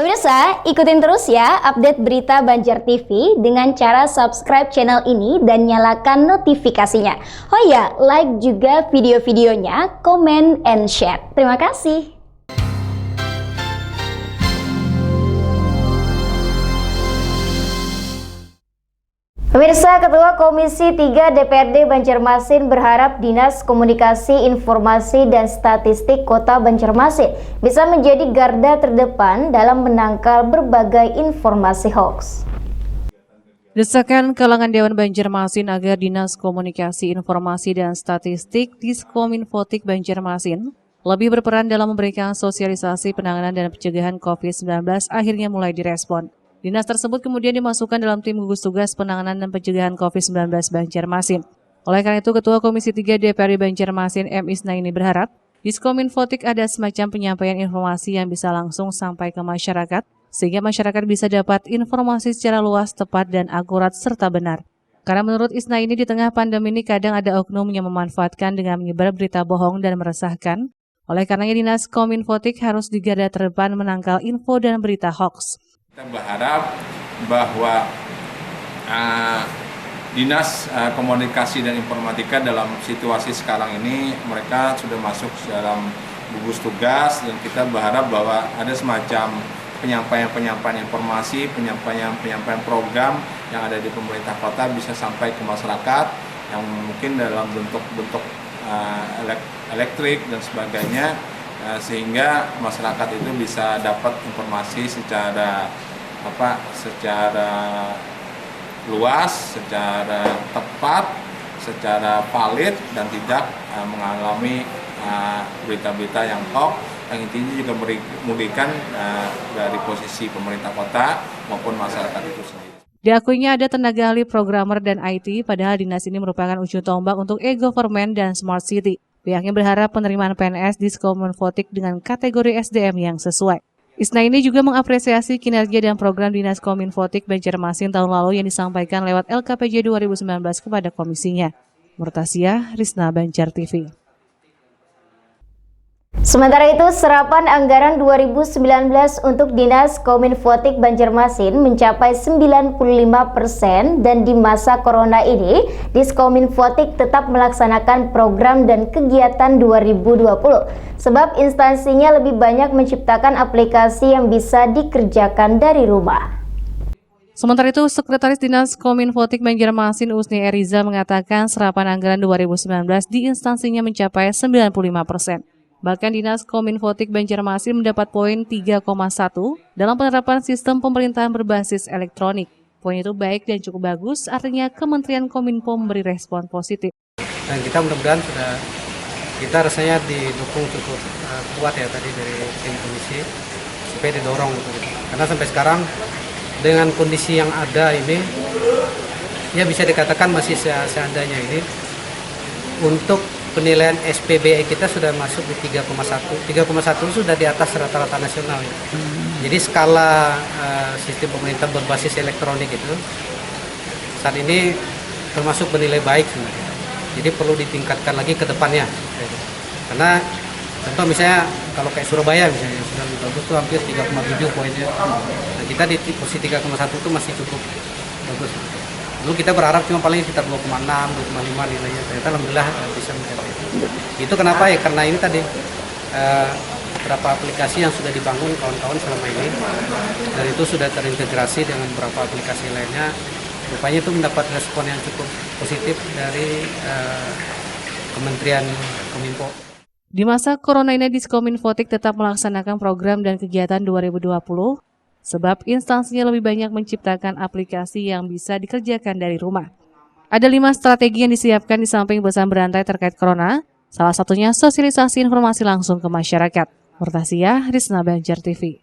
Pemirsa, ikutin terus ya update berita Banjar TV dengan cara subscribe channel ini dan nyalakan notifikasinya. Oh ya, like juga video-videonya, comment and share. Terima kasih. Pemirsa, Ketua Komisi 3 DPRD Banjarmasin berharap Dinas Komunikasi Informasi dan Statistik Kota Banjarmasin bisa menjadi garda terdepan dalam menangkal berbagai informasi hoax. Desakan kalangan Dewan Banjarmasin agar Dinas Komunikasi Informasi dan Statistik Diskominfotik Banjarmasin lebih berperan dalam memberikan sosialisasi penanganan dan pencegahan COVID-19 akhirnya mulai direspon. Dinas tersebut kemudian dimasukkan dalam tim gugus tugas penanganan dan pencegahan COVID-19 Banjarmasin. Oleh karena itu, Ketua Komisi 3 DPRD Banjarmasin M. Isnaini berharap Diskominfotik ada semacam penyampaian informasi yang bisa langsung sampai ke masyarakat, sehingga masyarakat bisa dapat informasi secara luas, tepat, dan akurat serta benar. Karena menurut Isnaini di tengah pandemi ini kadang ada oknum yang memanfaatkan dengan menyebar berita bohong dan meresahkan. Oleh karenanya Dinas Kominfotik harus di garda terdepan menangkal info dan berita hoax. Kita berharap bahwa Dinas Komunikasi dan Informatika dalam situasi sekarang ini mereka sudah masuk dalam gugus tugas, dan kita berharap bahwa ada semacam penyampaian informasi, penyampaian program yang ada di pemerintah kota bisa sampai ke masyarakat yang mungkin dalam bentuk elektrik dan sebagainya, sehingga masyarakat itu bisa dapat informasi secara luas, secara tepat, secara valid, dan tidak mengalami berita-berita yang hoax, yang intinya juga merugikan dari posisi pemerintah kota maupun masyarakat itu sendiri. Diakuinya ada tenaga ahli programmer dan IT, padahal dinas ini merupakan ujung tombak untuk e-government dan smart city. Pihaknya berharap penerimaan PNS Diskominfotik dengan kategori SDM yang sesuai. Isnaini juga mengapresiasi kinerja dan program Dinas Kominfotik Banjarmasin tahun lalu yang disampaikan lewat LKPJ 2019 kepada komisinya. Murtasia, Risna, Banjar TV. Sementara itu, serapan anggaran 2019 untuk Dinas Kominfotik Banjarmasin mencapai 95% dan di masa corona ini, Diskominfotik tetap melaksanakan program dan kegiatan 2020 sebab instansinya lebih banyak menciptakan aplikasi yang bisa dikerjakan dari rumah. Sementara itu, Sekretaris Dinas Kominfotik Banjarmasin Usni Eriza mengatakan serapan anggaran 2019 di instansinya mencapai 95%. Bahkan Dinas Kominfotik Banjarmasin mendapat poin 3,1 dalam penerapan sistem pemerintahan berbasis elektronik. Poin itu baik dan cukup bagus, artinya Kementerian Kominfo memberi respon positif. Dan kita mudah-mudahan kita rasanya didukung cukup kuat ya tadi dari tim komisi supaya didorong gitu. Karena sampai sekarang dengan kondisi yang ada ini, ya bisa dikatakan masih seadanya ini, untuk penilaian SPBE kita sudah masuk di 3,1. 3,1 sudah di atas rata-rata nasional. Ya. Jadi skala sistem pemerintah berbasis elektronik itu saat ini termasuk bernilai baik sebenarnya. Jadi perlu ditingkatkan lagi ke depannya. Karena contoh misalnya kalau kayak Surabaya misalnya yang sudah lebih bagus itu hampir 3,7 poinnya. Nah, kita di posisi 3,1 itu masih cukup bagus. Dulu kita berharap cuma paling sekitar 2,6, 2,5 nilainya. Ternyata alhamdulillah bisa mencapai itu. Itu kenapa ya? Karena ini tadi beberapa aplikasi yang sudah dibangun kawan-kawan selama ini, dan itu sudah terintegrasi dengan beberapa aplikasi lainnya. Rupanya itu mendapat respon yang cukup positif dari Kementerian Kominfo. Di masa corona ini, Diskominfotik tetap melaksanakan program dan kegiatan 2020, sebab instansinya lebih banyak menciptakan aplikasi yang bisa dikerjakan dari rumah. Ada 5 strategi yang disiapkan di samping pesan berantai terkait corona, salah satunya sosialisasi informasi langsung ke masyarakat. Murtasia, Risna, Banjar TV.